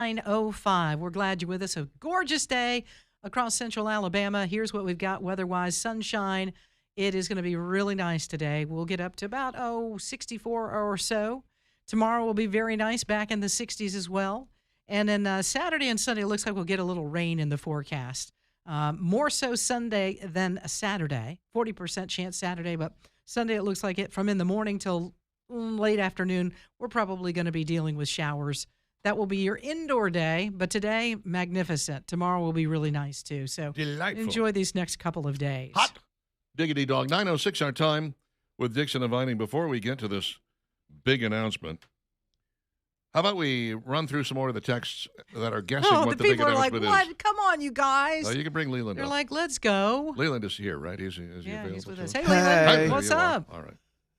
9:05. We're glad you're with us. A gorgeous day across central Alabama. Here's what we've got weather-wise. Sunshine. It is going to be really nice today. We'll get up to about, 64 or so. Tomorrow will be very nice, back in the 60s as well. And then Saturday and Sunday, it looks like we'll get a little rain in the forecast. More so Sunday than Saturday. 40% chance Saturday, but Sunday it looks like it from in the morning till late afternoon, we're probably going to be dealing with showers. That will be your indoor day, but today, magnificent. Tomorrow will be really nice, too. So Delightful. Enjoy these next couple of days. Hot. Diggity dog. 9:06 our time with Dixon and Vining. Before we get to this big announcement, how about we run through some more of the texts that are guessing what the big people are like, announcement is? what? Come on, you guys. You can bring Leland They're up. like, let's go. Leland is here, right? Is he Yeah, available? he's with too? us. Hey, Hey. Leland, what's There you are. up? All right.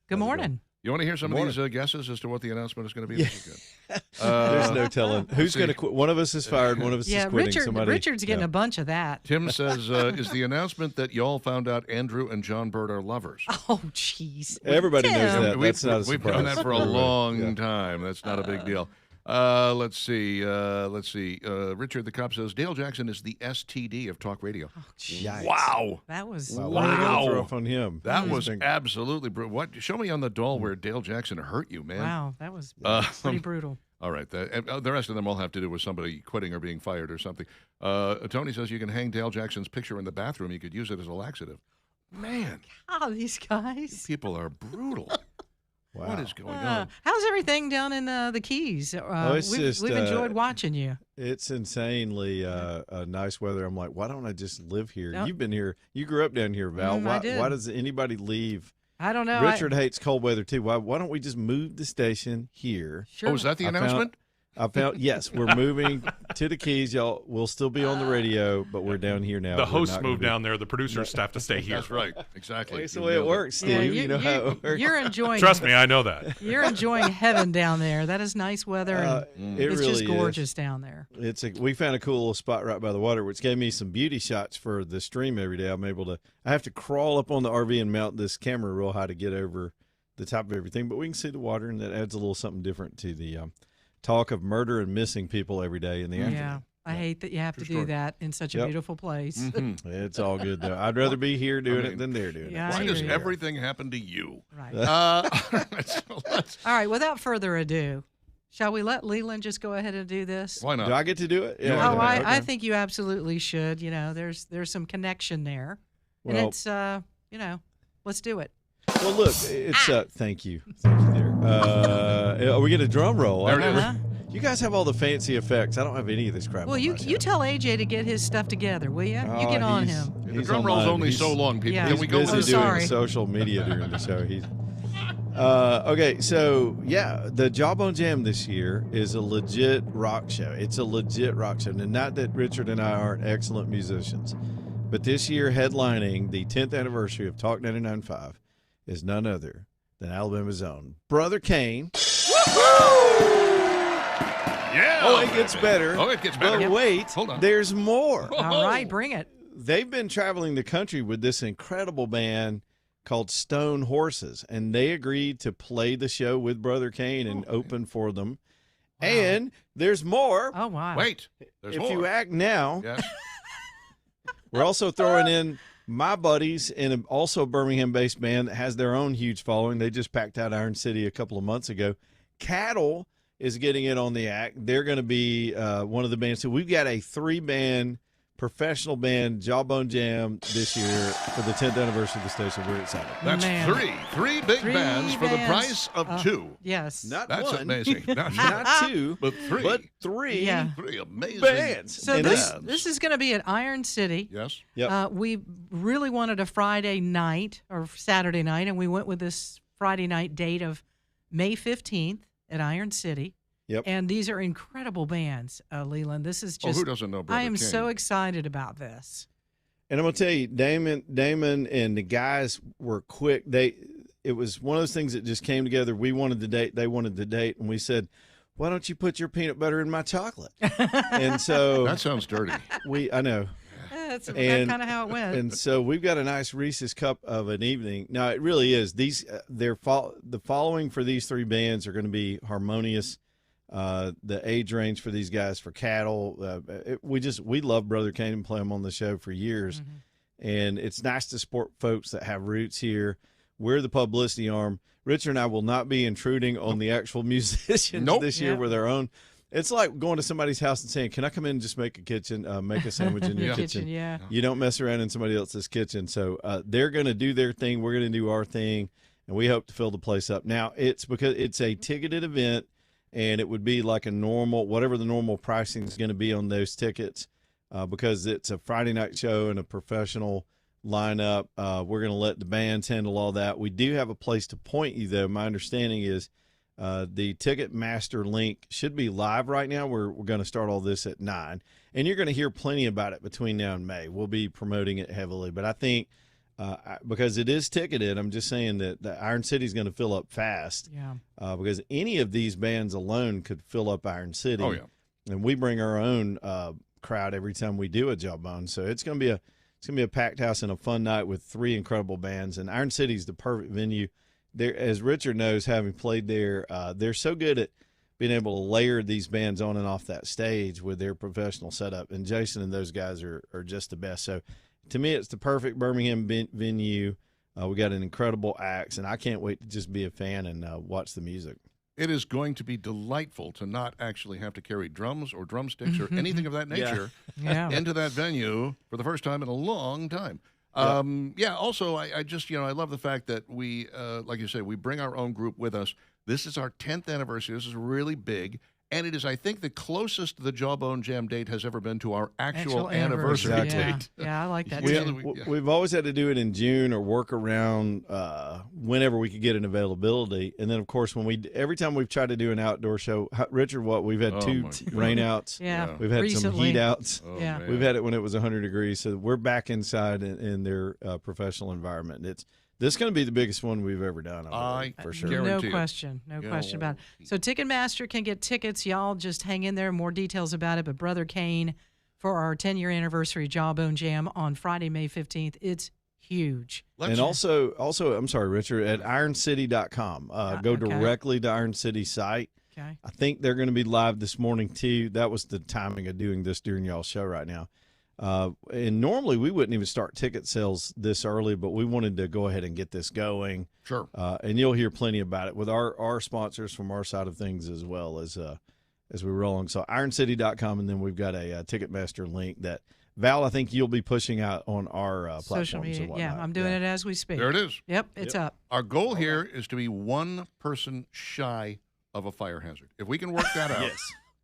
Good morning. You want to hear some Good of these guesses as to what the announcement is going to be? Yeah. This is good. There's no telling who's see. going to quit. One of us is fired. One of us Yeah, is quitting. Richard's getting yeah. a bunch of that. Tim says, is the announcement that y'all found out Andrew and John Bird are lovers? Oh, jeez. Everybody knows Tim. that. That's not a We've known surprise. that for a Everybody. long Yeah. time. That's not a big deal. Let's see. Richard the Cop says Dale Jackson is the STD of talk radio. Yikes. Wow. That was Wow. Why are you Wow. going to throw off on him? That He's was been- absolutely brutal. What? Show me on the doll where Dale Jackson hurt you, man. wow. That was pretty brutal. All right. The rest of them all have to do with somebody quitting or being fired or something. Tony says you can hang Dale Jackson's picture in the bathroom. You could use it as a laxative. Man, Oh, these guys. people are brutal. Wow. What is going on? How's everything down in the Keys? It's just, we've enjoyed watching you. It's insanely nice weather. I'm like, why don't I just live here? Yep. You've been here. You grew up down here, Val. I did. Why does anybody leave? I don't know. Richard hates cold weather, too. Why don't we just move the station here? Sure. Oh, is that the I found- announcement? Yes, we're moving to the Keys. Y'all, we'll still be on the radio, but we're down here now. The We're hosts not gonna move be- down there. The producers have to stay here. That's right. Exactly. It's the You way it nailed works, Yeah, Steve. You know how it works. You're enjoying. Trust me, I know that. You're enjoying heaven down there. That is nice weather, and It it's really just is. gorgeous down there. We found a cool little spot right by the water, which gave me some beauty shots for the stream every day. I have to crawl up on the RV and mount this camera real high to get over the top of everything, but we can see the water, and that adds a little something different to the talk of murder and missing people every day in the afternoon. Yeah, I hate that you have to do that in such a Yep. beautiful place. It's all good, though. I'd rather be here doing mean, it than there doing yeah, it. Why I does hear you. everything happen to you? Right. Let's- All right. Without further ado, shall we let Leland just go ahead and do this? why not? Do I get to do it? You Oh, are. I okay. think you absolutely should. You know, there's some connection there, and Well- it's let's do it. Well, look, it's thank you, dear. Are we get a drum roll? There it is. Uh-huh. You guys have all the fancy effects. I don't have any of this crap. Well, on you myself. you tell AJ to get his stuff together, will you? You get on he's- him. The he's drum on roll's mine. only He's- so long, people. Yeah. Can He's we go busy Oh, with doing sorry. social media during the show. Okay, so yeah, the Jawbone Jam this year is a legit rock show. It's a legit rock show, and not that Richard and I aren't excellent musicians, but this year headlining the 10th anniversary of Talk 99.5 is none other than Alabama's own Brother Kane. Yeah. Oh, it gets better. Oh, it gets better. But wait, Hold on. there's more. All right, bring it. They've been traveling the country with this incredible band called Stone Horses, and they agreed to play the show with Brother Kane and open for them. And there's more. Oh wow. Wait. There's If more. you act now, Yes. we're also throwing in my buddies in also a Birmingham-based band that has their own huge following. They just packed out Iron City a couple of months ago. Cattle is getting in on the act. They're going to be one of the bands. So we've got a 3-band professional band Jawbone Jam this year for the 10th anniversary of the station. We're excited. That's Man. three big Three bands for the bands. price of two. Yes. Not That's one, amazing. not two, But three. but three Yeah. Three amazing bands. So And this is going to be at Iron City. Yes. Yep. We really wanted a Friday night or Saturday night, and we went with this Friday night date of May 15th at Iron City. Yep. And these are incredible bands, Leland. This is just. Who doesn't know Brother I am King? so excited about this. And I'm gonna tell you, Damon and the guys were quick. It was one of those things that just came together. We wanted the date, they wanted the date, and we said, "Why don't you put your peanut butter in my chocolate?" And so That sounds dirty. I know. That's And- kind of how it went. And so we've got a nice Reese's cup of an evening. Now it really is. The following for these 3 bands are going to be harmonious. the age range for these guys for cattle. We love Brother Kane and play him on the show for years. And it's nice to support folks that have roots here. We're the publicity arm. Richard and I will not be intruding on the actual musicians this year with our own. It's like going to somebody's house and saying, "Can I come in and just make a kitchen, make a sandwich in your kitchen?" Yeah. You don't mess around in somebody else's kitchen. So they're going to do their thing. We're going to do our thing, and we hope to fill the place up. Now, it's because it's a ticketed event, and it would be like a normal, whatever the normal pricing is going to be on those tickets, because it's a Friday night show and a professional lineup. We're going to let the bands handle all that. We do have a place to point you, though. My understanding is the Ticketmaster link should be live right now. We're going to start all this at 9, and you're going to hear plenty about it between now and May. We'll be promoting it heavily, but I think because it is ticketed, I'm just saying that the Iron City is going to fill up fast. Yeah. Because any of these bands alone could fill up Iron City. Oh, yeah. And we bring our own crowd every time we do a Jawbone, so it's going to be a packed house and a fun night with 3 incredible bands. And Iron City's the perfect venue. There, as Richard knows, having played there, they're so good at being able to layer these bands on and off that stage with their professional setup. And Jason and those guys are just the best. So to me, it's the perfect Birmingham venue. We got an incredible acts, and I can't wait to just be a fan and watch the music. It is going to be delightful to not actually have to carry drums or drumsticks or anything of that nature into that venue for the first time in a long time. Also, I just, I love the fact that we, like you say, we bring our own group with us. This is our 10th anniversary. This is really big. And it is, I think, the closest the Jawbone Jam date has ever been to our actual anniversary date. Yeah, I like that. We've always had to do it in June or work around whenever we could get an availability. And then, of course, every time we've tried to do an outdoor show, Richard, we've had 2 rainouts. Yeah. We've had some heat outs. Oh, Yeah. man. We've had it when it was 100 degrees. So we're back inside in their professional environment. This is going to be the biggest one we've ever done, for sure. guarantee No it. question. No question about it. So Ticketmaster can get tickets. Y'all just hang in there. More details about it. But Brother Kane for our 10-year anniversary Jawbone Jam on Friday, May 15th. It's huge. And also, I'm sorry, Richard, at ironcity.com. Go directly to Iron City's site. Okay. I think they're going to be live this morning, too. That was the timing of doing this during y'all's show right now. And normally we wouldn't even start ticket sales this early, but we wanted to go ahead and get this going. Sure. And you'll hear plenty about it with our sponsors from our side of things as well as we roll on. So ironcity.com, and then we've got a Ticketmaster link that, Val, I think you'll be pushing out on our platforms. Social media. Yeah, I'm doing it as we speak. There it is. Yep, it's up. Our goal here is to be one person shy of a fire hazard. If we can work that out,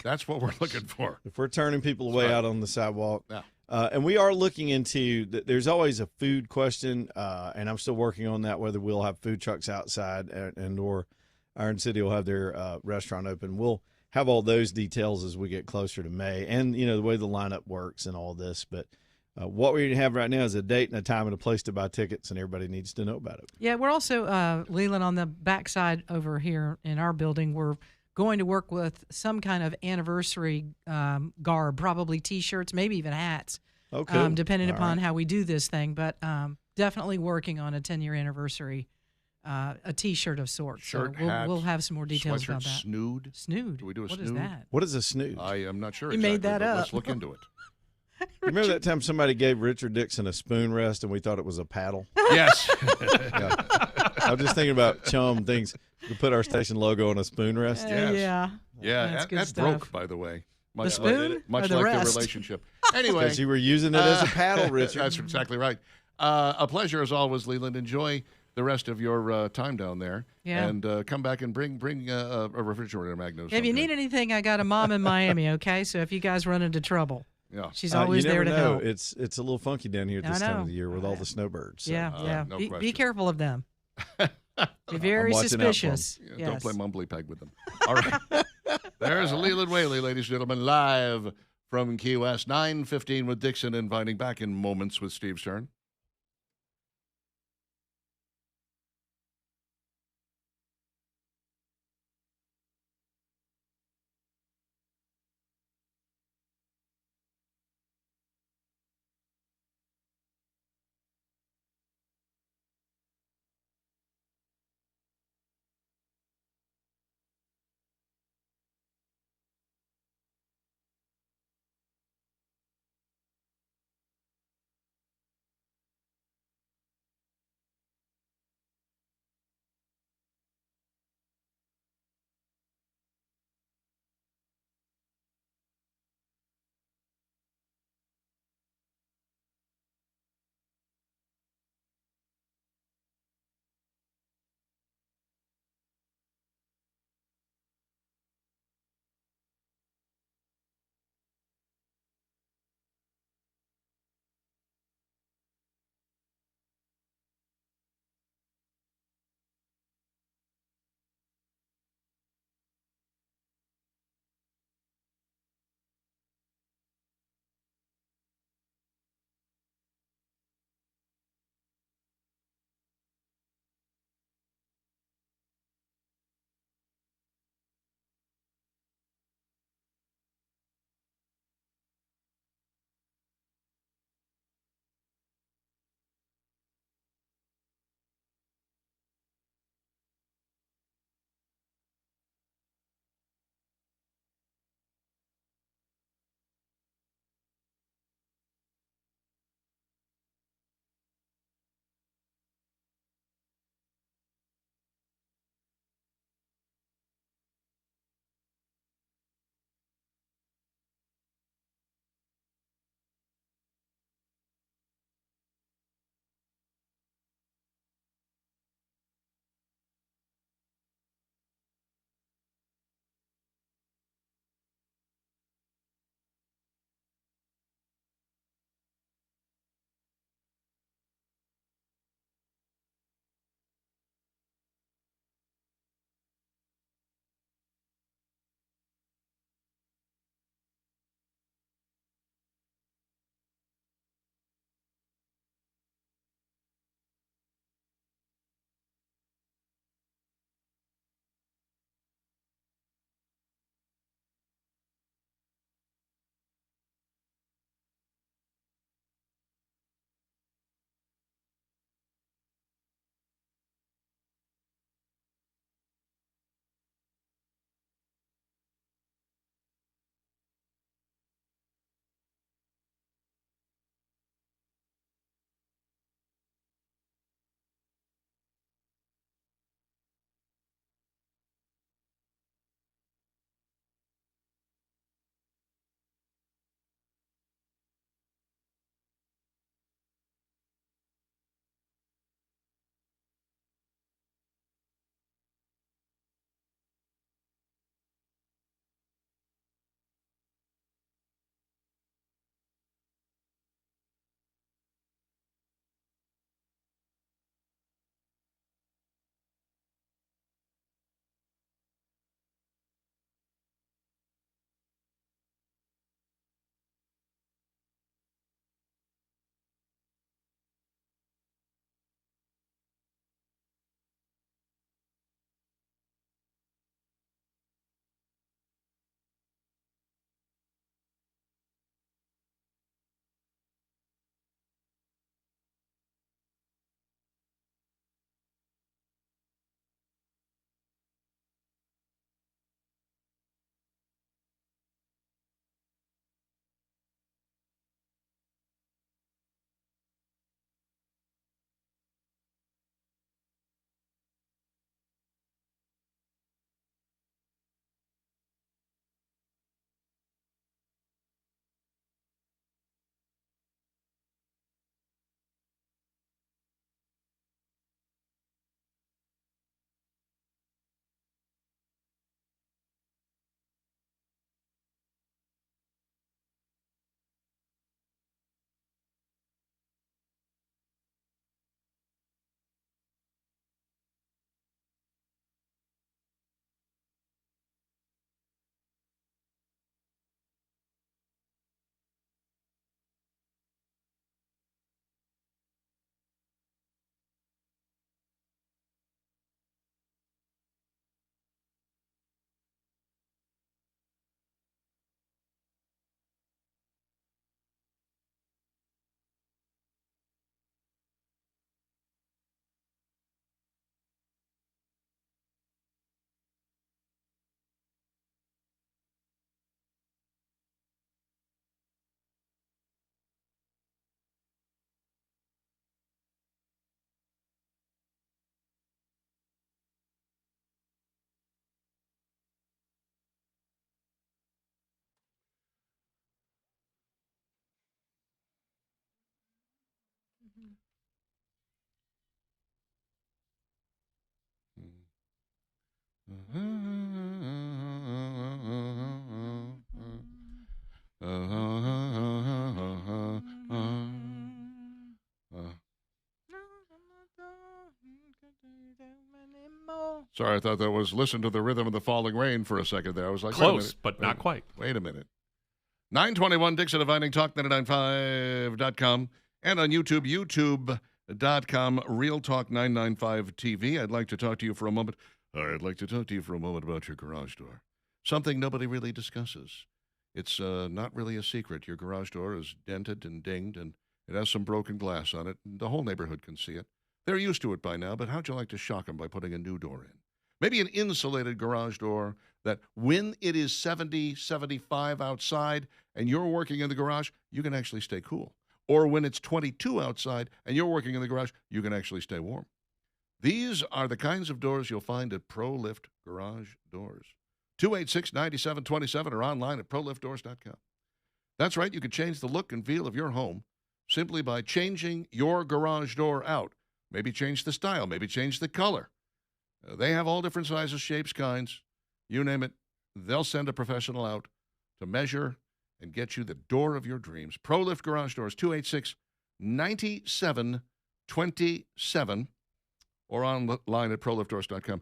that's what we're looking for. If we're turning people away out on the sidewalk. Yeah. And we are looking into there's always a food question, and I'm still working on that, whether we'll have food trucks outside and or Iron City will have their restaurant open. We'll have all those details as we get clear to May, and the way the lineup works and all this. But what we have right now is a date and a time and a place to buy tickets, and everybody needs to know about it. Yeah, we're also, Leland, on the backside over here in our building, we're going to work with some kind of anniversary garb, probably T-shirts, maybe even hats, depending upon how we do this thing. But definitely working on a 10-year anniversary, a T-shirt of sorts. Shirt, so hat, we'll have some more details sweatshirt, about that. Snood. Snood. Do we do a What snood? is that? What is a snood? I am not sure You exactly, made that but up. let's look into it. Remember that time somebody gave Richard Dixon a spoon rest and we thought it was a paddle? Yes. I was just thinking about Chum things. We put our station logo on a spoon rest. Yes. Yeah. Yeah, That's good that stuff. broke, by the way. Much spoon much or the like rest? the relationship. Anyway, Because you were using it as a paddle, Richard. that's exactly right. A pleasure as always, Leland. Enjoy the rest of your time down there. Yeah. And come back and bring a refrigerator, Magno. If you sometime. need anything, I got a mom in Miami, okay? So if you guys run into trouble, Yeah. she's always you there never to know. help. It's a little funky down here at I this time know. of the year with all the snowbirds. So. Yeah. no Be question. careful of them. Be very watching out for 'em. suspicious. Yeah, Yes. Don't play mumbly peg with them. All right. There's Leland Whaley, ladies and gentlemen, live from Key West, 9:15 with Dixon, inviting back in moments with Steve Stern. Sorry, I thought that was Listen to the Rhythm of the Falling Rain for a second there. I was like, close, but not quite. Wait a minute. 921 Dixon Dividing Talk 995.com and on YouTube, youtube.com, Real Talk 995 TV. I'd like to talk to you for a moment. I'd like to talk to you for a moment about your garage door. Something nobody really discusses. It's not really a secret. Your garage door is dented and dinged, and it has some broken glass on it. The whole neighborhood can see it. They're used to it by now, but how'd you like to shock them by putting a new door in? Maybe an insulated garage door that when it is 70, 75 outside and you're working in the garage, you can actually stay cool. Or when it's 22 outside and you're working in the garage, you can actually stay warm. These are the kinds of doors you'll find at ProLift Garage Doors. 286-9727 or online at proliftdoors.com. That's right, you can change the look and feel of your home simply by changing your garage door out. Maybe change the style, maybe change the color. They have all different sizes, shapes, kinds. You name it, they'll send a professional out to measure and get you the door of your dreams. ProLift Garage Doors, 286-9727 or online at proliftdoors.com.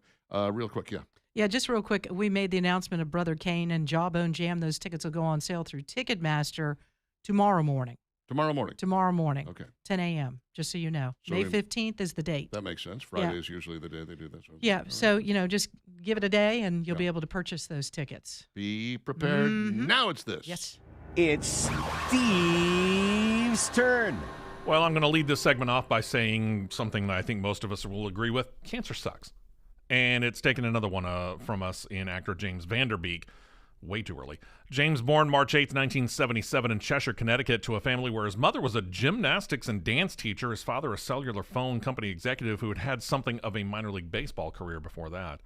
Real quick, yeah. Yeah, just real quick, we made the announcement of Brother Kane and Jawbone Jam. Those tickets will go on sale through Ticketmaster tomorrow morning. Tomorrow morning? Tomorrow morning. Okay. 10 a.m., just so you know. May 15th is the date. That makes sense. Friday is usually the day they do that. Yeah, so, just give it a day and you'll be able to purchase those tickets. Be prepared. Mm-hmm. Now it's this. Yes. It's Steve's turn. Well, I'm going to lead this segment off by saying something that I think most of us will agree with. Cancer sucks. And it's taken another one from us in actor James Van Der Beek. Way too early. James born March 8th, 1977 in Cheshire, Connecticut to a family where his mother was a gymnastics and dance teacher, his father a cellular phone company executive who had had something of a minor league baseball career before that.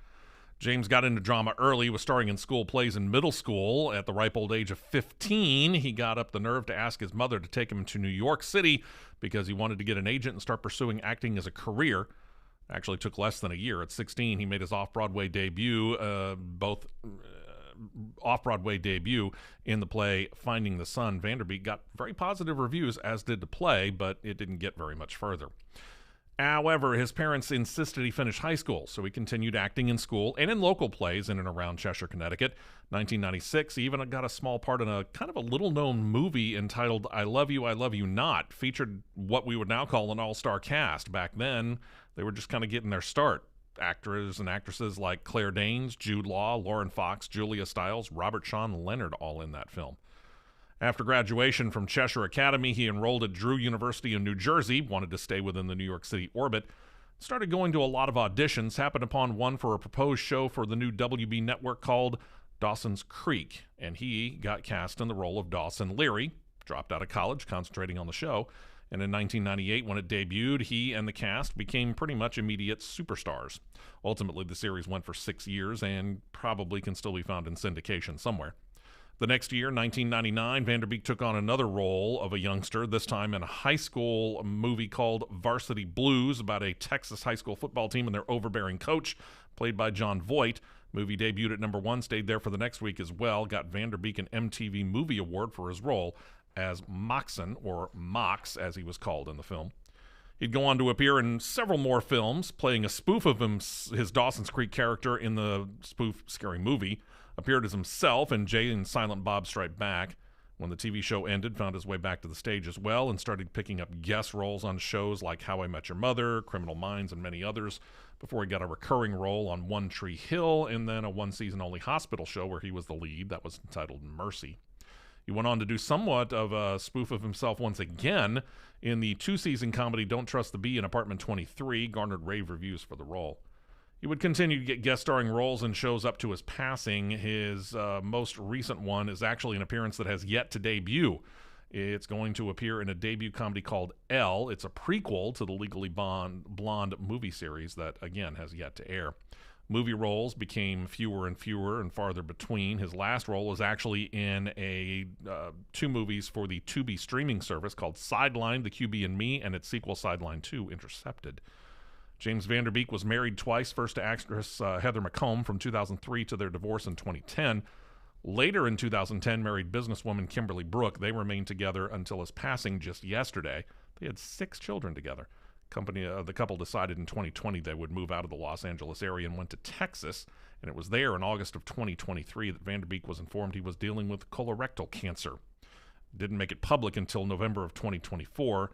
James got into drama early, was starring in school plays in middle school. At the ripe old age of 15, he got up the nerve to ask his mother to take him to New York City because he wanted to get an agent and start pursuing acting as a career. Actually took less than a year. At 16, he made his off-Broadway debut, off-Broadway debut in the play Finding the Sun. Van Der Beek got very positive reviews, as did the play, but it didn't get very much further. However, his parents insisted he finish high school, so he continued acting in school and in local plays in and around Cheshire, Connecticut. 1996, he even got a small part in a kind of a little-known movie entitled I Love You, Not. Featured what we would now call an all-star cast. Back then, they were just kind of getting their start. Actors and actresses like Claire Danes, Jude Law, Lauren Fox, Julia Stiles, Robert Sean Leonard, all in that film. After graduation from Cheshire Academy, he enrolled at Drew University in New Jersey, wanted to stay within the New York City orbit, started going to a lot of auditions, happened upon one for a proposed show for the new WB network called Dawson's Creek, and he got cast in the role of Dawson Leary, dropped out of college, concentrating on the show, and in 1998, when it debuted, he and the cast became pretty much immediate superstars. Ultimately, the series went for 6 years and probably can still be found in syndication somewhere. The next year, 1999, Van Der Beek took on another role of a youngster, this time in a high school movie called Varsity Blues, about a Texas high school football team and their overbearing coach, played by Jon Voight. Movie debuted at #1, stayed there for the next week as well, got Van Der Beek an MTV Movie Award for his role as Moxon, or Mox, as he was called in the film. He'd go on to appear in several more films, playing a spoof of his Dawson's Creek character in the spoof Scary Movie, appeared as himself in Jay and Silent Bob Strike Back. When the TV show ended, found his way back to the stage as well and started picking up guest roles on shows like How I Met Your Mother, Criminal Minds, and many others, before he got a recurring role on One Tree Hill and then a one-season-only hospital show where he was the lead that was entitled Mercy. He went on to do somewhat of a spoof of himself once again in the 2-season comedy Don't Trust the Bee in Apartment 23, garnered rave reviews for the role. He would continue to get guest starring roles in shows up to his passing. His most recent one is actually an appearance that has yet to debut. It's going to appear in a debut comedy called Elle. It's a prequel to the Legally Blonde movie series that, again, has yet to air. Movie roles became fewer and fewer and farther between. His last role was actually in two movies for the Tubi streaming service called Sidelined, The QB and Me, and its sequel Sidelined 2, Intercepted. James Van Der Beek was married twice, first to actress Heather McComb from 2003 to their divorce in 2010. Later in 2010, married businesswoman Kimberly Brook. They remained together until his passing just yesterday. They had 6 children together. The couple decided in 2020 they would move out of the Los Angeles area and went to Texas. And it was there in August of 2023 that Van Der Beek was informed he was dealing with colorectal cancer. Didn't make it public until November of 2024.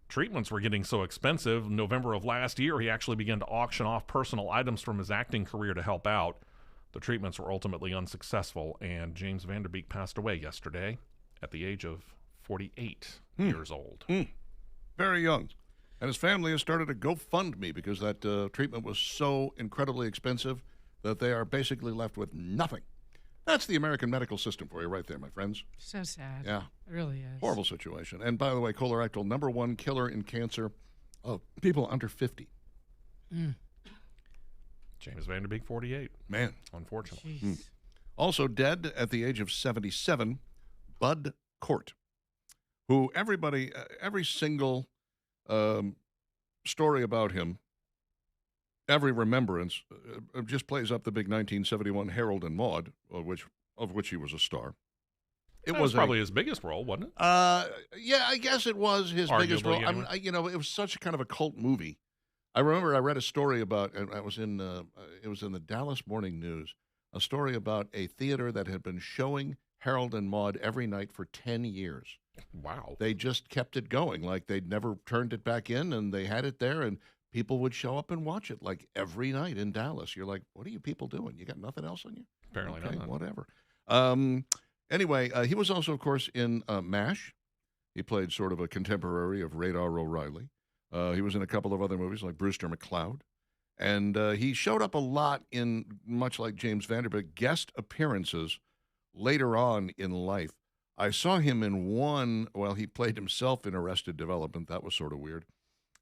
Treatments were getting so expensive. In November of last year, he actually began to auction off personal items from his acting career to help out. The treatments were ultimately unsuccessful, and James Van Der Beek passed away yesterday at the age of 48 years old. Very young. And his family has started a GoFundMe because that treatment was so incredibly expensive that they are basically left with nothing. That's the American medical system for you right there, my friends. So sad. Yeah. It really is. Horrible situation. And by the way, colorectal, #1 killer in cancer of people under 50. James Van Der Beek, 48. Man. Unfortunately. Also dead at the age of 77, Bud Cort, who every single story about him, every remembrance just plays up the big 1971 Harold and Maude, of which he was a star. That was probably his biggest role, wasn't it? Yeah, I guess it was his biggest role. Anyway. It was such a kind of a cult movie. I remember I read a story about, and it was in the Dallas Morning News, a story about a theater that had been showing Harold and Maude every night for 10 years. Wow. They just kept it going, like they'd never turned it back in, and they had it there, and people would show up and watch it like every night in Dallas. You're like, what are you people doing? You got nothing else on you? Apparently okay, not. Whatever. Anyway, he was also, of course, in MASH. He played sort of a contemporary of Radar O'Reilly. He was in a couple of other movies like Brewster McCloud. And he showed up a lot in, much like James Van Der Beek, guest appearances later on in life. I saw him in one, he played himself in Arrested Development. That was sort of weird.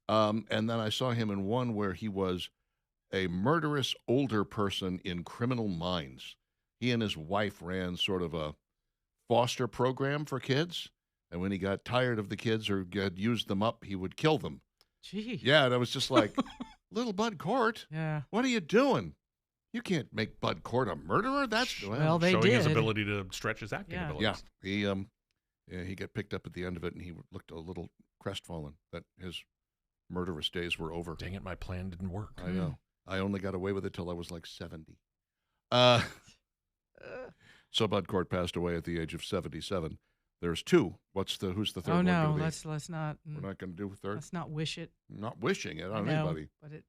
And then I saw him in one where he was a murderous older person in Criminal Minds. He and his wife ran sort of a foster program for kids. And when he got tired of the kids or had used them up, he would kill them. Gee. Yeah, and I was just like, little Bud Cort, Yeah. what are you doing? You can't make Bud Cort a murderer. That's Well, they showing did. his ability to stretch his acting abilities. Yeah, he got picked up at the end of it, and he looked a little crestfallen that his murderous days were over. Dang it, my plan didn't work. I know. I only got away with it till I was like 70. So Bud Cort passed away at the age of 77. There's 2. Who's the third one? Oh no, gonna be? let's not. We're not going to do a third. Let's not wish it. I'm not wishing it I on know, anybody. but it.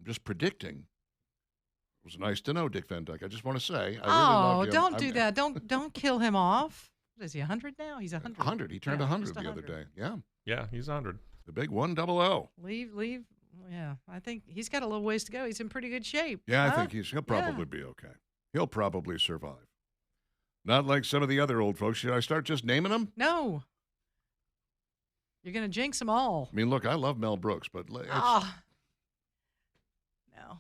I'm just predicting. It was nice to know Dick Van Dyke. I just want to say. I really loved him. Don't do that. Don't kill him off. What is he? 100 now? He's 100. 100. He turned Yeah, 100 just the other 100. day. Yeah. Yeah, he's 100. The big 100. Leave. Yeah, I think he's got a little ways to go. He's in pretty good shape. Yeah, I huh? think he'll probably be okay. He'll probably survive. Not like some of the other old folks. Should I start just naming them? No. You're gonna jinx them all. I mean, look, I love Mel Brooks, but it's Ah. No.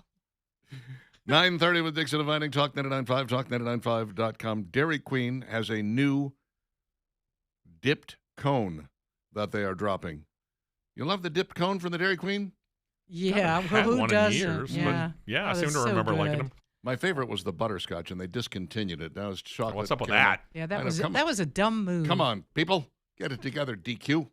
9:30 with Dixon and Vining, Talk 99.5, talk995.com. Dairy Queen has a new dipped cone that they are dropping. You love the dipped cone from the Dairy Queen? Yeah, Haven't had who one doesn't? in years, Yeah. but yeah, I Oh, seem that's to so remember liking good. them. My favorite was the butterscotch, and they discontinued it. Now it's chocolate. What's up with caramel. that? Yeah, I that know, was come that on. was a dumb move. Come on, people. Get it together, DQ.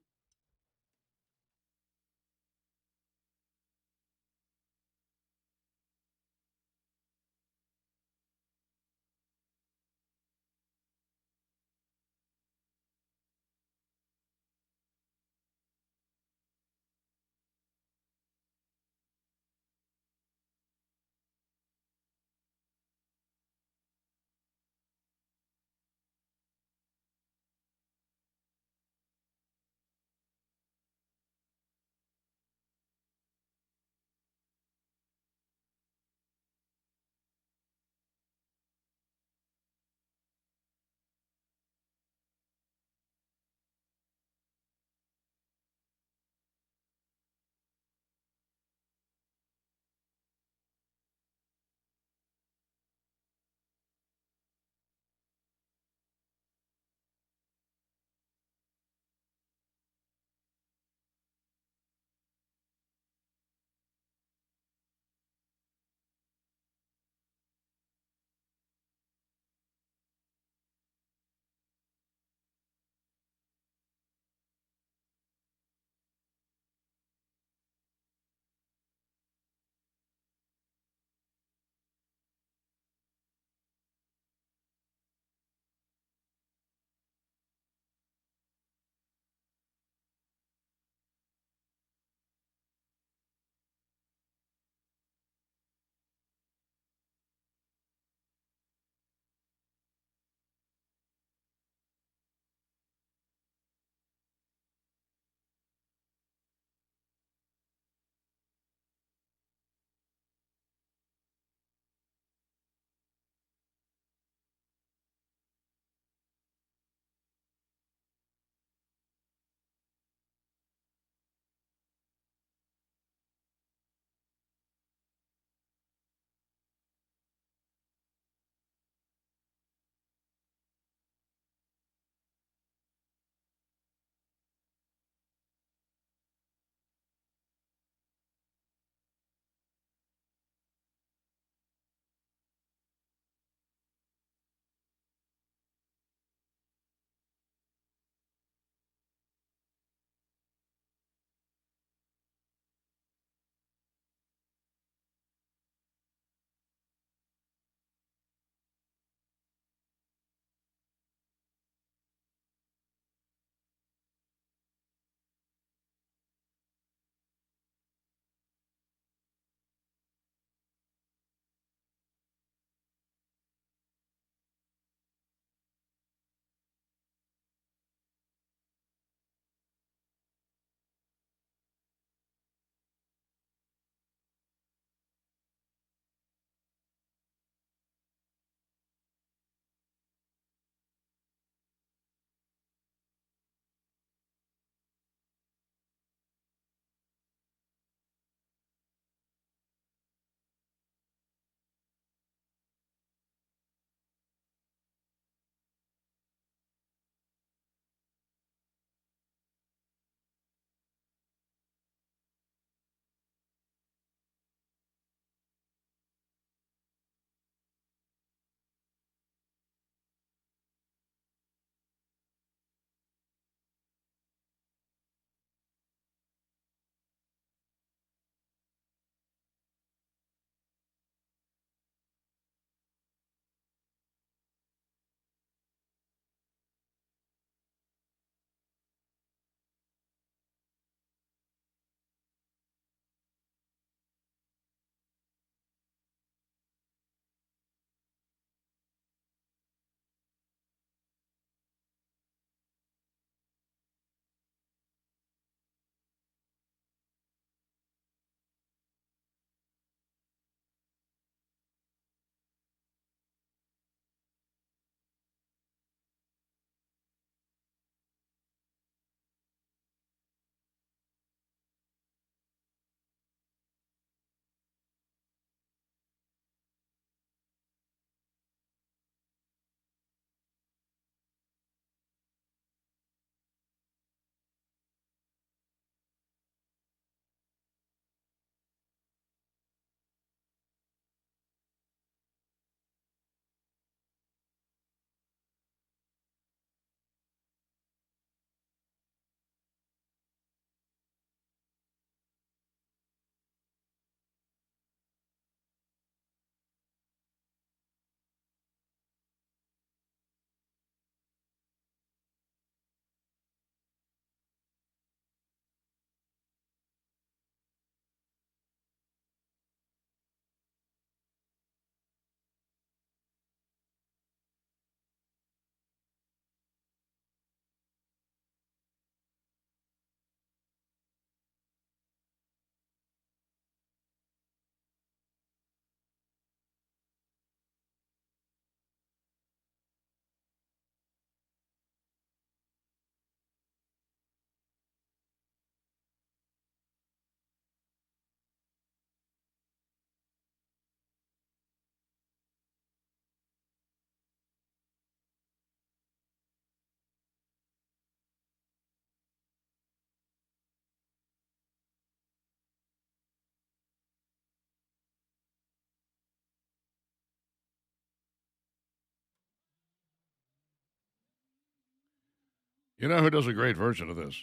You know who does a great version of this?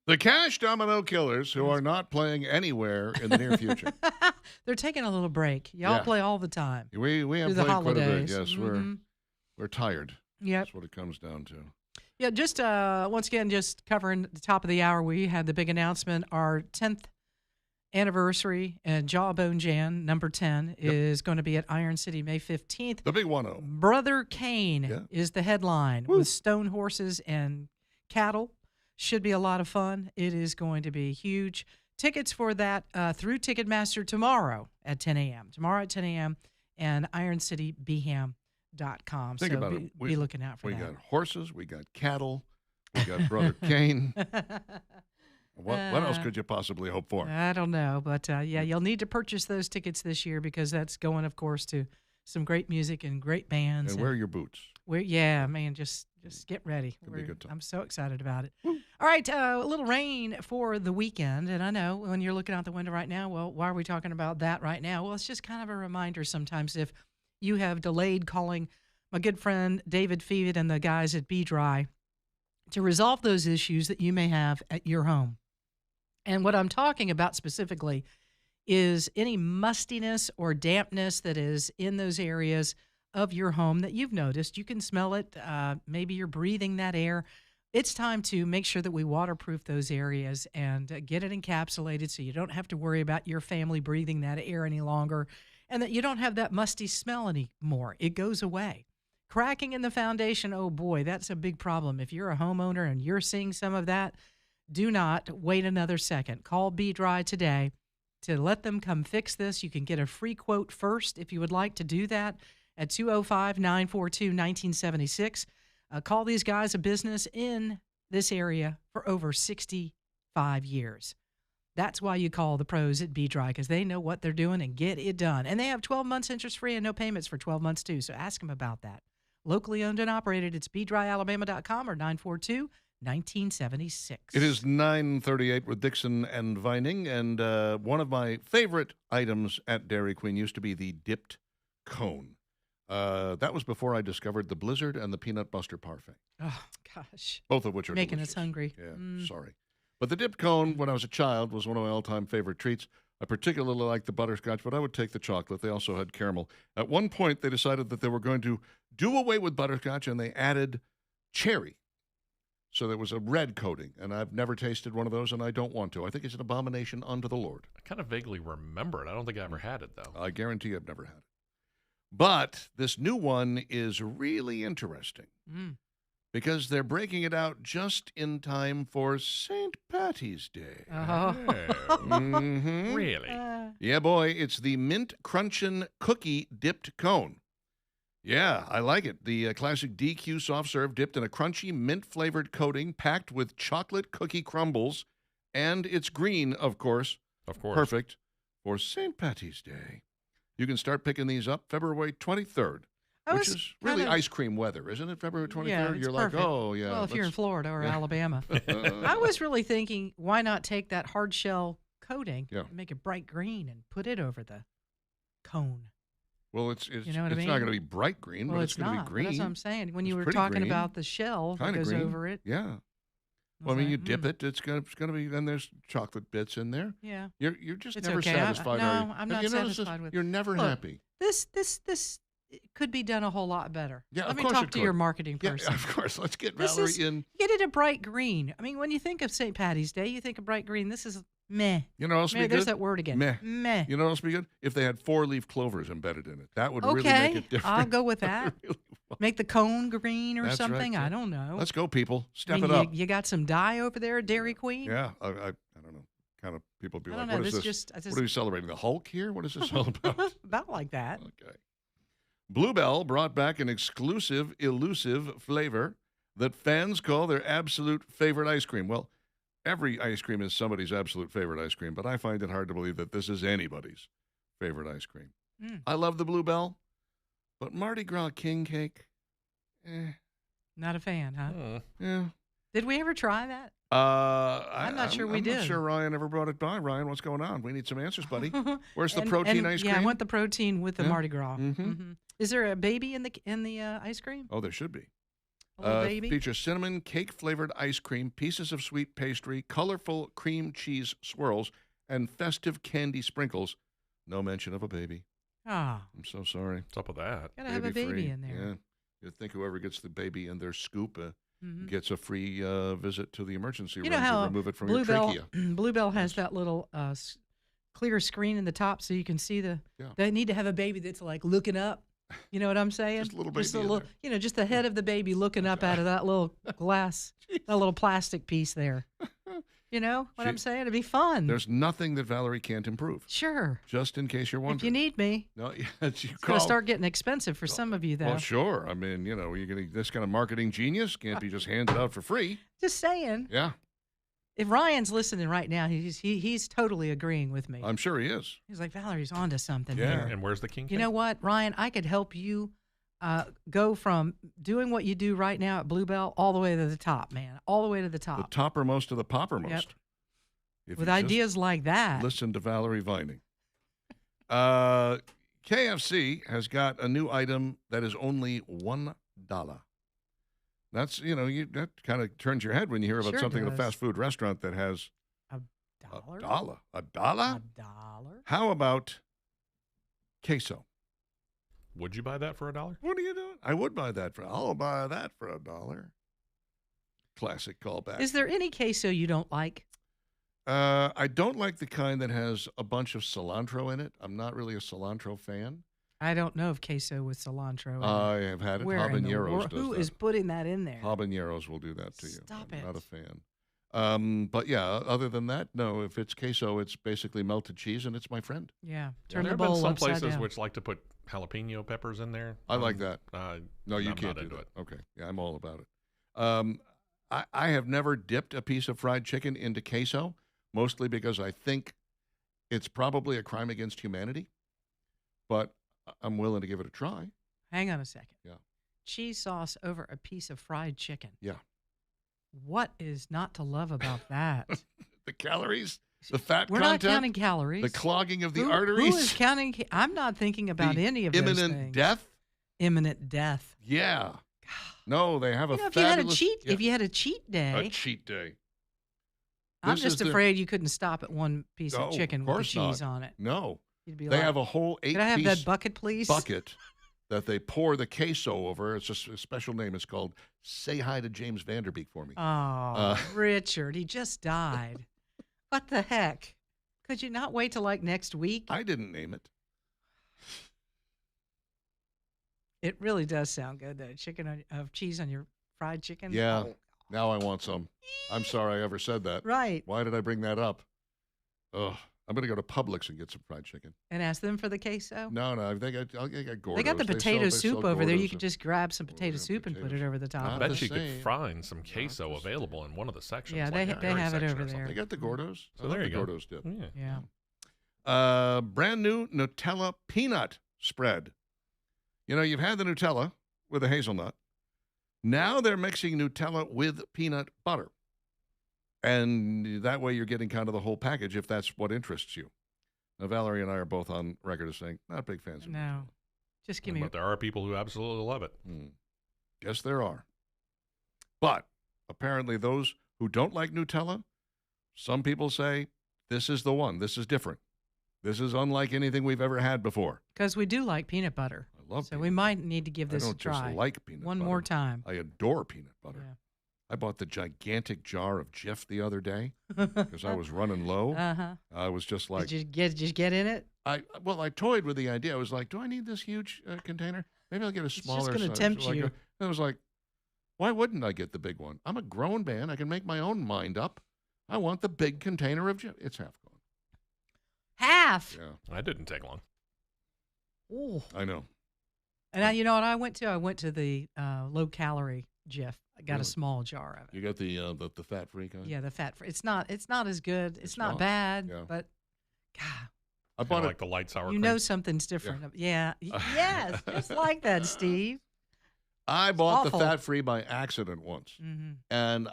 The Cash Domino Killers, who are not playing anywhere in the near future. They're taking a little break. Y'all play all the time. We have through played the quite a bit. holidays. Yes, we're tired. Yep. That's what it comes down to. Yeah, just once again, just covering the top of the hour, we had the big announcement. Our 10th anniversary and Jawbone Jan, number 10, is going to be at Iron City May 15th. The big 1-0. Brother Kane is the headline with stone horses and cattle. Should be a lot of fun. It is going to be huge. Tickets for that through Ticketmaster tomorrow at 10 a.m. Tomorrow at 10 a.m. and IronCityBham.com. Think about it. Be looking out for that. We got horses. We got cattle. We got Brother Kane. What else could you possibly hope for? I don't know. But, yeah, you'll need to purchase those tickets this year because that's going, of course, to some great music and great bands. And wear your boots. Yeah, man, just get ready. It'll be a good time. I'm so excited about it. All right, a little rain for the weekend. And I know when you're looking out the window right now, well, why are we talking about that right now? Well, it's just kind of a reminder sometimes if you have delayed calling my good friend David Fevid and the guys at Be Dry to resolve those issues that you may have at your home. And what I'm talking about specifically is any mustiness or dampness that is in those areas of your home that you've noticed. You can smell it. Maybe you're breathing that air. It's time to make sure that we waterproof those areas and get it encapsulated so you don't have to worry about your family breathing that air any longer and that you don't have that musty smell anymore. It goes away. Cracking in the foundation, oh boy, that's a big problem. If you're a homeowner and you're seeing some of that, do not wait another second. Call Be Dry today to let them come fix this. You can get a free quote first if you would like to do that at 205-942-1976. Call these guys, a business in this area for over 65 years. That's why you call the pros at Be Dry, because they know what they're doing and get it done. And they have 12 months interest-free and no payments for 12 months, too. So ask them about that. Locally owned and operated. It's BeDryAlabama.com or 942-1976. It is 9:38 with Dixon and Vining, and one of my favorite items at Dairy Queen used to be the dipped cone. That was before I discovered the Blizzard and the Peanut Buster Parfait. Oh, gosh. Both of which are making delicious. us hungry. Yeah, sorry. But the dipped cone, when I was a child, was one of my all-time favorite treats. I particularly liked the butterscotch, but I would take the chocolate. They also had caramel. At one point, they decided that they were going to do away with butterscotch, and they added cherry. So there was a red coating, and I've never tasted one of those, and I don't want to. I think it's an abomination unto the Lord. I kind of vaguely remember it. I don't think I ever had it, though. I guarantee I've never had it. But this new one is really interesting because they're breaking it out just in time for St. Patty's Day. Oh. Really? Yeah, boy, it's the Mint Crunchin' Cookie Dipped Cone. Yeah, I like it. The classic DQ soft serve dipped in a crunchy mint-flavored coating packed with chocolate cookie crumbles, and it's green, of course. Of course. Perfect for St. Patty's Day. You can start picking these up February 23rd, which is really ice cream weather, isn't it? February 23rd? Yeah, You're perfect. like, oh, yeah. Well, if you're in Florida or Alabama. I was really thinking, why not take that hard shell coating and make it bright green and put it over the cone? Well, it's you know what I mean? not going to be bright green, well, but it's going to be green. That's what I'm saying. When you It's were talking green. about the shell that goes green. over it. Yeah. Well, I mean, you dip it. It's going to be. Then there's chocolate bits in there. Yeah. You're just It's never okay. satisfied. No, are you? I'm Have not you noticed satisfied this? with. You're never Look, happy. This could be done a whole lot better. Yeah, Let of me course talk it to could. your marketing Yeah, person. of course. Let's get This Valerie is- in. Get it a bright green. I mean, when you think of St. Patty's Day, you think of bright green. This is meh. You know what else would be There's good? that word again. Meh. Meh. You know what else would be good? If they had 4-leaf clovers embedded in it. That would really Okay, make it different. I'll go with that. Really well. Make the cone green or That's right, something. yeah. I don't know. Let's go, people. Step I mean, it up. You got some dye over there at Dairy Queen? Yeah, I don't know. Kind of people be I like, don't know. what is This this? just What are we celebrating? The Hulk here? What is this all about? about like that. Okay. Bluebell brought back an exclusive, elusive flavor that fans call their absolute favorite ice cream. Well, every ice cream is somebody's absolute favorite ice cream, but I find it hard to believe that this is anybody's favorite ice cream. I love the Bluebell, but Mardi Gras King Cake, Not a fan, huh? yeah. Did we ever try that? I'm not sure we I'm did. not sure Ryan ever brought it by. Ryan, what's going on? We need some answers, buddy. Where's the protein ice cream? Yeah, I want the protein with the Yeah. Mardi Gras. Mhm. Is there a baby in the ice cream? Oh, there should be. A little baby. Features cinnamon cake-flavored ice cream, pieces of sweet pastry, colorful cream cheese swirls, and festive candy sprinkles. No mention of a baby. Ah, I'm so sorry. What's up with that? gotta have a baby Baby-free. in there. Yeah. You'd think whoever gets the baby in their scoop Mhm. gets a free visit to the emergency You room know how to remove it from Bluebell, your trachea. Bluebell has that little clear screen in the top so you can see They need to have a baby that's like looking up. You know what I'm saying? Just a little baby in little, there. just the head of the baby looking up out of that little glass, that little plastic piece there. You know what I'm saying? It'd be fun. There's nothing that Valerie can't improve. Sure. Just in case you're wondering. If you need me. No, you It's call. going to start getting expensive for some of you, though. Well, sure. I mean, you're getting this kind of marketing genius can't be just handed out for free. Just saying. Yeah, If Ryan's listening right now, he's totally agreeing with me. I'm sure he is. He's like, Valerie's onto something Yeah. here. And where's the king? You know what, Ryan? I could help you go from doing what you do right now at Bluebell all the way to the top, man. All the way to the The top. toppermost of the poppermost. Yep. If With you just ideas like that. listen to Valerie Vining. KFC has got a new item that is only $1. That's, that kind of turns your head when you hear about Sure something at a does. fast food restaurant that has $1. a dollar. A dollar? $1. How about queso? Would you buy that for $1? What are you doing? I would buy that I'll buy that for $1. Classic callback. Is there any queso you don't like? I don't like the kind that has a bunch of cilantro in it. I'm not really a cilantro fan. I don't know of queso with cilantro in it. I have had it. Where in the Habaneros world? does Who that. is putting that in there? Habaneros will do that to you. Stop I'm it. not a fan. But yeah, other than that, no. If it's queso, it's basically melted cheese, and it's my friend. Yeah. There Turn the have been bowl some upside places down. which like to put jalapeno peppers in there. I like that. No, you I'm can't not do into that. it. Okay, yeah, I'm all about it. I have never dipped a piece of fried chicken into queso, mostly because I think it's probably a crime against humanity. But I'm willing to give it a try. Hang on a second. Yeah. Cheese sauce over a piece of fried chicken. Yeah. What is not to love about that? The calories, the fat We're content, not counting calories. the clogging of the Who- arteries. Who is counting? I'm not thinking about the any of those imminent things. death. Imminent death. Yeah. No, they have a You know, if you had a fabulous. cheat, yeah, if you had a cheat day, a cheat day. I'm This just is the- afraid you couldn't stop at one piece No, of chicken of with the course cheese not. on it. No, You'd be they like, have a whole "Could I have 8-piece that bucket, please?" bucket that they pour the queso over. It's just a special name. It's called "Say Hi to James Vanderbeek for Me." Oh, Richard, he just died. What the heck? Could you not wait till like next week? I didn't name it. It really does sound good though. Cheese on your fried chicken. Yeah. Oh, Now I want some. I'm sorry I ever said that. right. Why did I bring that up? Ugh. I'm going to go to Publix and get some fried chicken. And ask them for the queso. No, they got Gordo's. They got the They potato sell soup over there. You Gordo's. could just grab some potato yeah, soup and put it potatoes. over the top. I Not bet the you could same. find some Not queso the same. available in one of the sections. Yeah, like they that have dairy it section over or something. there. They got the Gordo's. So I there love you the go. Gordo's dip. Yeah. Brand new Nutella peanut spread. You know, you've had the Nutella with the hazelnut. Now they're mixing Nutella with peanut butter. And that way you're getting kind of the whole package if that's what interests you. Now, Valerie and I are both on record as saying, not big fans of No. Just give me. But there are people who absolutely love it. Yes, there are. But apparently those who don't like Nutella, some people say, this is the one. This is different. This is unlike anything we've ever had before. Because we do like peanut butter. I love So peanut we might need to give butter. this I a don't try. just like peanut One butter. more time. I adore peanut butter. Yeah. I bought the gigantic jar of Jif the other day because I was running low. Uh-huh. I was just like, Did you get in it? I toyed with the idea. I was like, do I need this huge container? Maybe I'll get a smaller gonna size. tempt Like you. I was like, why wouldn't I get the big one? I'm a grown man. I can make my own mind up. I want the big container of Jif. It's half gone. Half. Yeah, That didn't take long. Oh. I know. And you know what I went to? I went to the low calorie Jif. I got Really? a small jar of it. You got the fat free kind? Yeah, the fat free. It's not as good. It's not not. bad, Yeah. but God, I Kinda bought like the light sour you cream. know something's different. Yeah. Yes, just like that, Steve. I bought the awful. fat free by accident once, Mm-hmm. and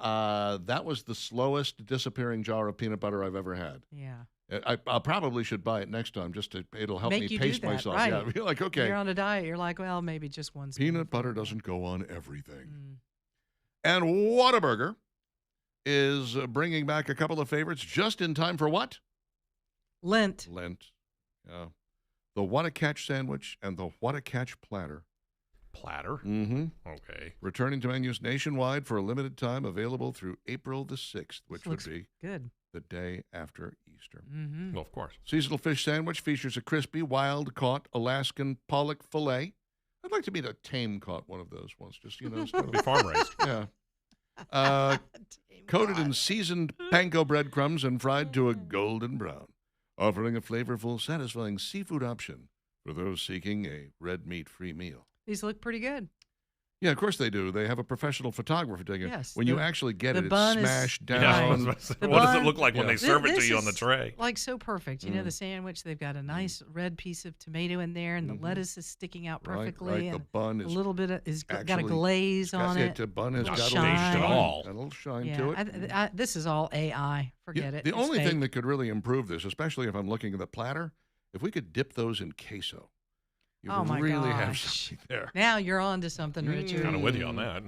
that was the slowest disappearing jar of peanut butter I've ever had. Yeah. I probably should buy it next time. It'll help Make me you do pace that, myself. right. Yeah, be like, okay, You're on a diet. You're like, well, maybe just one. peanut butter spoonful. doesn't go on everything. Mm. And Whataburger is bringing back a couple of favorites just in time for what? Lent. Lent. Yeah. The What-A-Catch sandwich and the What-A-Catch platter. Platter? Mm-hmm. Okay. Returning to menus nationwide for a limited time, available through April the 6th, which would be good. The day after Easter. Mm-hmm. Well, of course. Seasonal fish sandwich features a crispy, wild-caught Alaskan pollock fillet. I'd like to meet a tame-caught one of those ones. Just, Be farm raised. Yeah. Coated in seasoned panko breadcrumbs and fried to a golden brown, offering a flavorful, satisfying seafood option for those seeking a red meat-free meal. These look pretty good. Yeah, of course they do. They have a professional photographer taking it. Yes, When you actually get it, it's bun is- smashed Yeah, down. what does it bun- look like when they serve it to you on the is, tray? Like so perfect. You know, the sandwich, they've got a nice red piece of tomato in there, and the lettuce is sticking out perfectly. Right. The And bun a is little bit of is got a actually- glaze on it. The bun has Little got shine. a all. got a little shine Yeah, to it. this is all AI. Forget it. The It's only fake. thing that could really improve this, especially if I'm looking at the platter, if we could dip those in queso, you Oh, my really have gosh. something there. Now you're on to something, Richard. Kind of with you on that.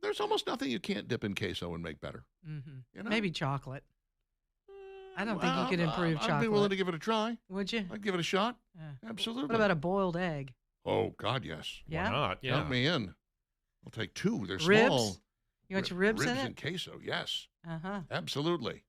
There's almost nothing you can't dip in queso and make better. Mm-hmm. You know? Maybe chocolate. I don't think you Well, could improve I'd chocolate. be willing to give it a try. Would you? I'd give it a shot. Yeah. Absolutely. What about a boiled egg? Oh, God, yes. Yeah. Why not? Yeah. Count me in. I'll take two. They're Ribs? small. You want your ribs in it? and queso, yes. Uh-huh. Absolutely.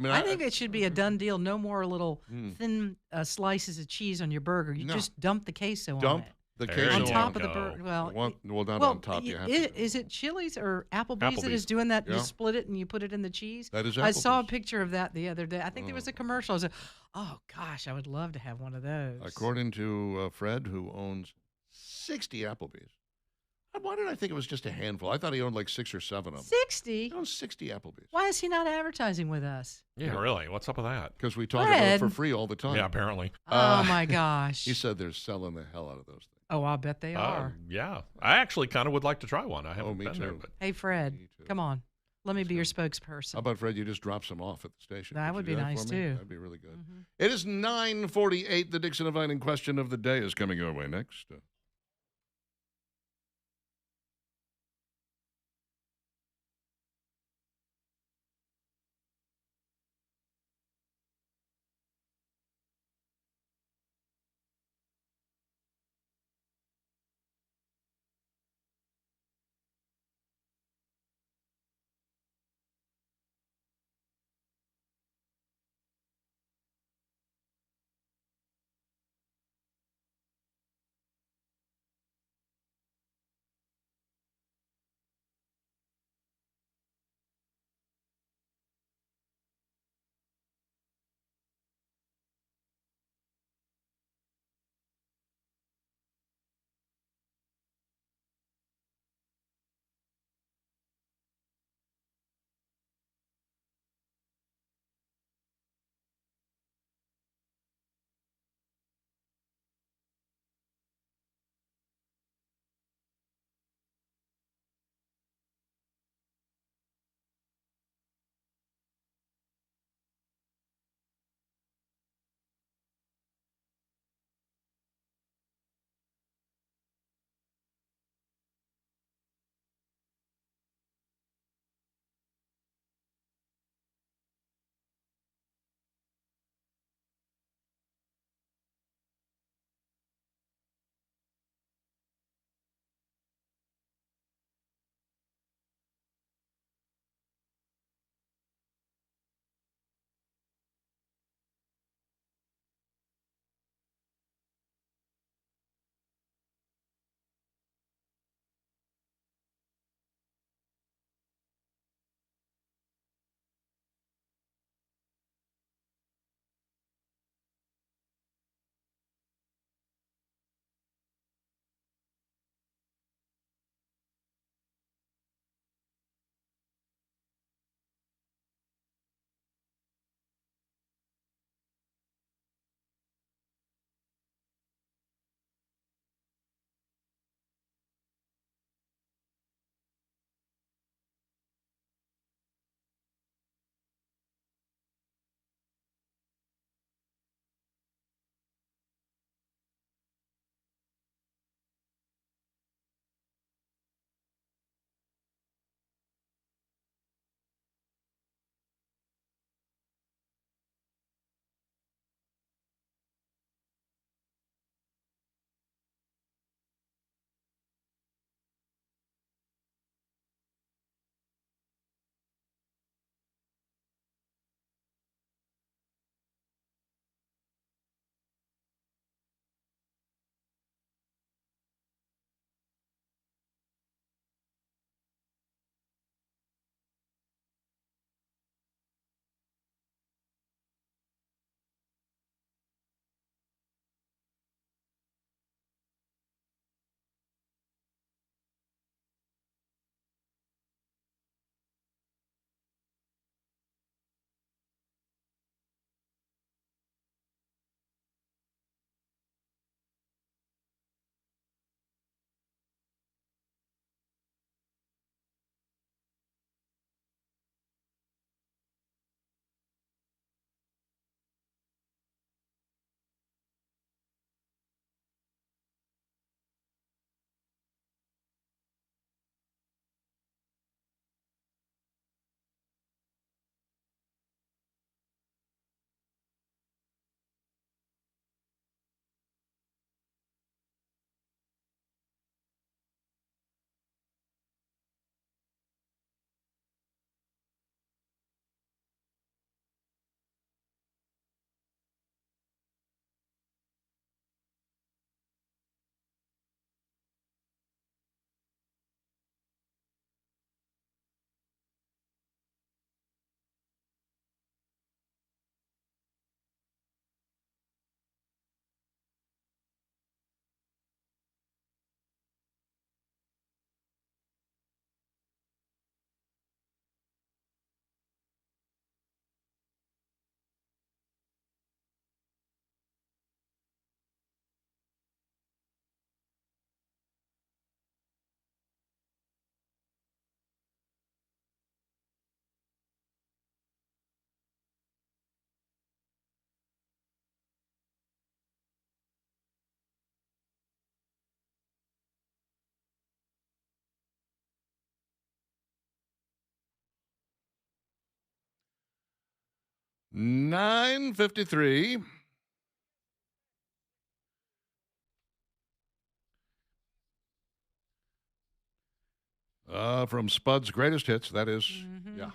I think it should be a done deal. No more little Hmm. thin slices of cheese on your burger. You No. just dump the queso on Dump it. the There queso you On top of the go. burger. Well, not well, on top. You have is it Chili's or Applebee's that is Applebee's. doing that? Yeah. You split it and you put it in the cheese? That is I saw a Applebee's. picture of that the other day. I think there was a commercial. I was like, oh, gosh, I would love to have one of those. According to Fred, who owns 60 Applebee's. Why did I think it was just a handful? I thought he owned like 6 or 7 of them. 60? He owns 60 Applebee's. Why is he not advertising with us? Yeah, really. What's up with that? Because we talk about it for Fred. free all the time. Yeah, apparently. Oh, my gosh. He said they're selling the hell out of those things. Oh, I'll bet they are. Yeah. I actually kind of would like to try one. I haven't me been there, too. but Hey, Fred, Me too. come on. Let me be your spokesperson. How about, Fred, you just drop some off at the station? That Could would you be do nice, for me? too. That'd be really good. It is 9:48. The Dixon Divining question of the day is coming your way next. 9:53. From Spud's Greatest Hits, that is. Yeah.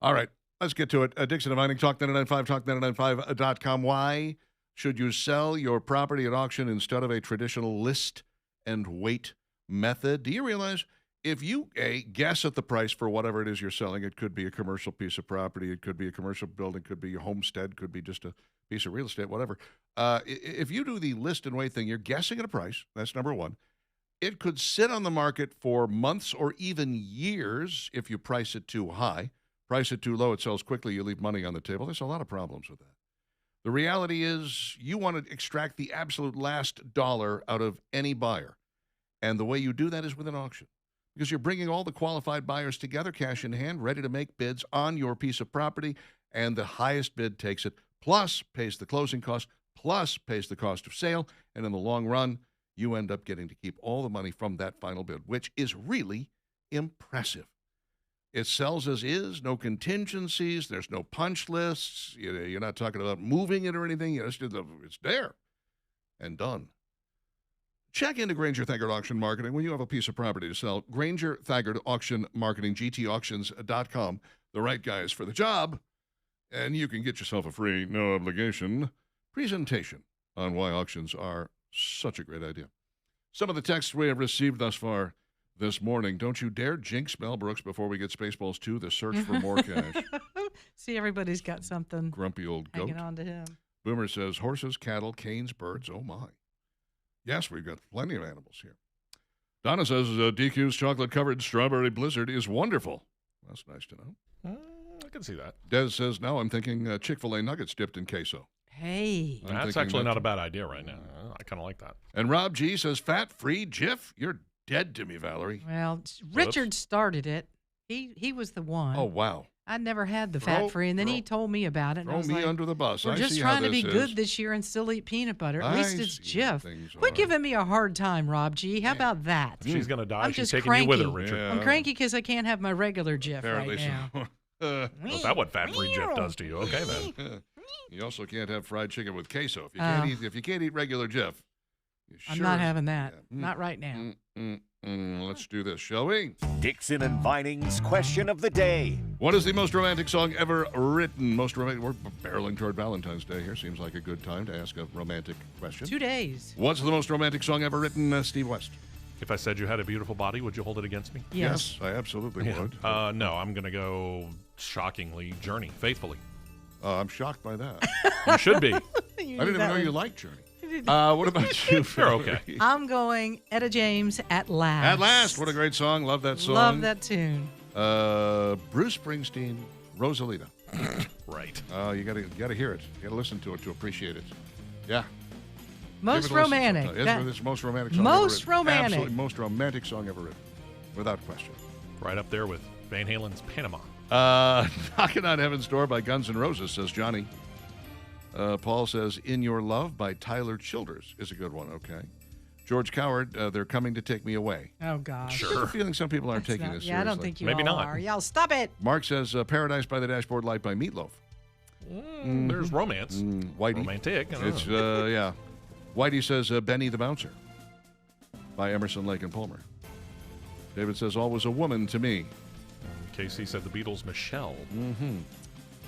All right, let's get to it. Dixon and Vining, Talk 995, talk995.com. Why should you sell your property at auction instead of a traditional list and wait method? Do you realize if you guess at the price for whatever it is you're selling, it could be a commercial piece of property, it could be a commercial building, could be your homestead, could be just a piece of real estate, whatever. If you do the list and wait thing, you're guessing at a price. That's number one. It could sit on the market for months or even years if you price it too high. Price it too low, it sells quickly, you leave money on the table. There's a lot of problems with that. The reality is you want to extract the absolute last dollar out of any buyer. And the way you do that is with an auction. Because you're bringing all the qualified buyers together, cash in hand, ready to make bids on your piece of property, and the highest bid takes it, plus pays the closing cost, plus pays the cost of sale, and in the long run, you end up getting to keep all the money from that final bid, which is really impressive. It sells as is, no contingencies, there's no punch lists, you're not talking about moving it or anything, it's there and done. Check into Granger Thagard Auction Marketing when you have a piece of property to sell. Granger Thagard Auction Marketing, GTauctions.com. The right guys for the job, and you can get yourself a free, no obligation presentation on why auctions are such a great idea. Some of the texts we have received thus far this morning. Don't you dare jinx Mel Brooks before we get Spaceballs 2, The Search for More Cash. See, everybody's got something. Grumpy old goat. Hanging on to him. Boomer says, horses, cattle, canes, birds, oh my. Yes, we've got plenty of animals here. Donna says, DQ's chocolate-covered strawberry blizzard is wonderful. That's nice to know. I can see that. Des says, now I'm thinking Chick-fil-A nuggets dipped in queso. Hey. That's actually not a bad idea right now. I kind of like that. And Rob G says, fat-free Jif? You're dead to me, Valerie. Well, Richard started it. He was the one. Oh, wow. I never had the fat-free, and then he told me about it. And Throw I was me like, under the bus. We're just trying to be good this year and still eat peanut butter. At least it's Jif. Quit giving me a hard time, Rob G. How about that? She's going to die. I'm She's just taking cranky. you with her, Richard. Yeah. I'm cranky because I can't have my regular Jif Apparently right now. so. Is that what fat-free Jif does to you? Okay, then. You also can't have fried chicken with queso. If you can't eat regular Jif, I'm not having that. Not right now. Let's do this, shall we? Dixon and Vining's question of the day. What is the most romantic song ever written? Most romantic. We're barreling toward Valentine's Day here. Seems like a good time to ask a romantic question. 2 days. What's the most romantic song ever written, Steve West? If I said you had a beautiful body, would you hold it against me? Yes. I absolutely would. No, I'm going to go shockingly Journey, Faithfully. I'm shocked by that. You should be. I didn't even know you liked Journey. What about you? You're okay. I'm going Etta James, At Last. At Last. What a great song. Love that song. Love that tune. Bruce Springsteen, Rosalita. Right. You gotta hear it. You gotta listen to it to appreciate it. Yeah. Most romantic. It's most romantic song Most ever written. romantic. Absolutely most romantic song ever written. Without question. Right up there with Van Halen's Panama. Knocking on Heaven's Door by Guns N' Roses, says Johnny. Paul says, In Your Love by Tyler Childers is a good one, okay. George Coward, They're Coming to Take Me Away. Oh, gosh. I have a feeling some people aren't taking this seriously. Yeah, I don't think you Maybe all not. are. Y'all, stop it. Mark says, Paradise by the Dashboard Light by Meatloaf. There's romance. Whitey. Romantic. I don't It's, know. yeah. Whitey says, Benny the Bouncer by Emerson, Lake and Palmer. David says, Always a Woman to Me. Casey said the Beatles' Michelle.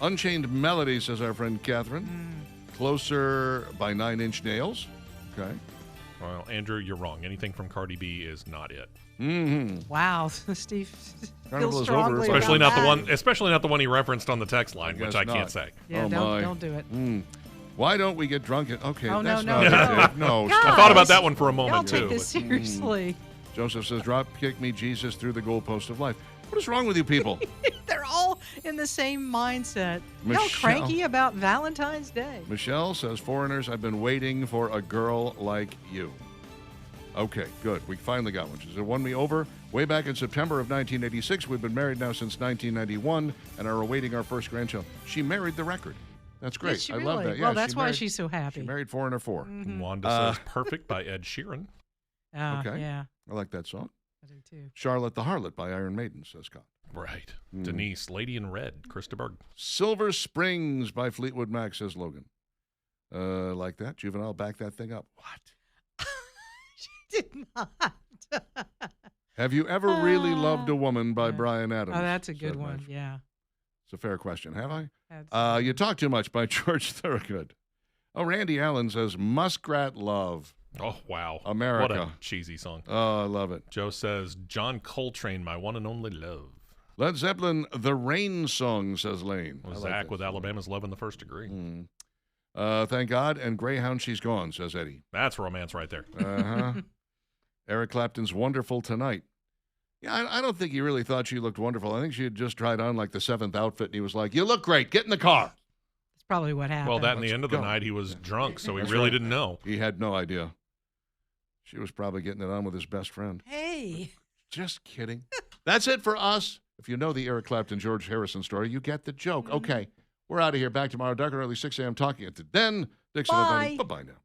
Unchained Melody, says our friend Catherine. Closer by 9 Inch Nails. Okay. Well, Andrew, you're wrong. Anything from Cardi B is not it. Wow, Steve Carnival feels is over. strongly Especially about not the that. one. Especially not the one he referenced on the text line, which guess I not. can't say. Yeah, Oh, my. don't do it. Why don't we get drunk? Okay, Oh, that's no, not no. it. No, God. stop. I thought about that one for a moment Y'all too. take this seriously. Joseph says, Drop kick me, Jesus, through the goalpost of life. What is wrong with you people? They're all in the same mindset. Y'all Michelle. cranky about Valentine's Day. Michelle says, Foreigners, I've been waiting for a girl like you. Okay, good. We finally got one. She said, won me over way back in September of 1986. We've been married now since 1991 and are awaiting our first grandchild. She married the record. That's great. Did she I love really? that. well, Yeah, that's she why married- she's so happy. She married Foreigner 4. Wanda says Perfect by Ed Sheeran. Okay. Yeah, I like that song. I do too. Charlotte the Harlot by Iron Maiden, says Scott. Right. Denise, Lady in Red, Krista Berg. Silver Springs by Fleetwood Mac, says Logan. Like that? Juvenile, back that thing up. What? She did not. Have you ever really loved a woman by yeah. Brian Adams? Oh, that's a good said one. Mitch. Yeah. It's a fair question. Have I? That's You Talk Too Much by George Thorogood. Oh, Randy Allen says Muskrat Love. Oh, wow. America. What a cheesy song. Oh, I love it. Joe says John Coltrane, My One and Only Love. Led Zeppelin, The Rain Song, says Lane. Well, Zach with Alabama's Love in the First Degree. Thank God. And Greyhound, She's Gone, says Eddie. That's romance right there. Uh-huh. Eric Clapton's Wonderful Tonight. Yeah, I don't think he really thought she looked wonderful. I think she had just tried on like the 7th outfit, and he was like, you look great. Get in the car. That's probably what happened. Well, that and the Let's end of the go. night, he was drunk, so he That's really right. didn't know. He had no idea. She was probably getting it on with his best friend. Hey. Just kidding. That's it for us. If you know the Eric Clapton, George Harrison story, you get the joke. Okay, we're out of here. Back tomorrow, dark and early, 6 a.m. talking at the Den. Dixon and Bye. Benny. Bye-bye now.